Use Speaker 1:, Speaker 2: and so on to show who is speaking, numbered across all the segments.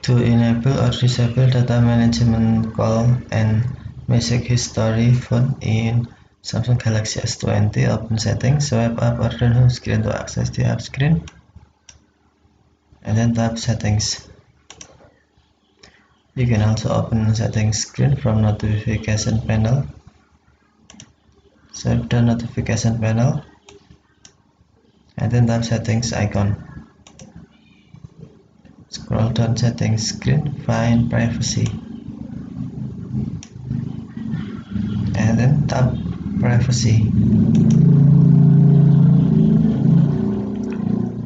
Speaker 1: To enable or disable data management call and message history found in Samsung Galaxy S20, open settings, swipe up or down home screen to access the app screen, and then tap settings. You can also open settings screen from notification panel. Swipe the notification panel and then tap settings icon. Scroll down settings screen, find privacy, and then tap privacy.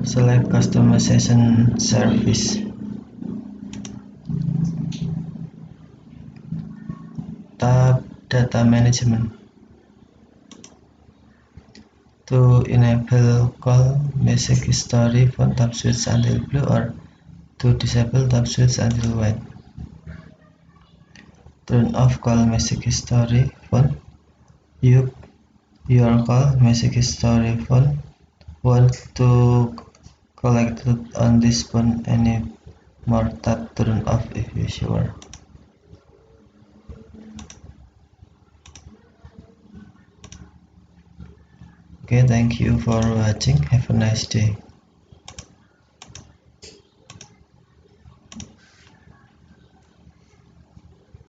Speaker 1: Select customization service. Tap data management. To enable call message history phone, tap switch until blue, or to disable, tap switch until white. Turn off call message history phone. Your call message history phone want to collect it on this phone anymore. Tap turn off if you sure. Okay, thank you for watching. Have a nice day.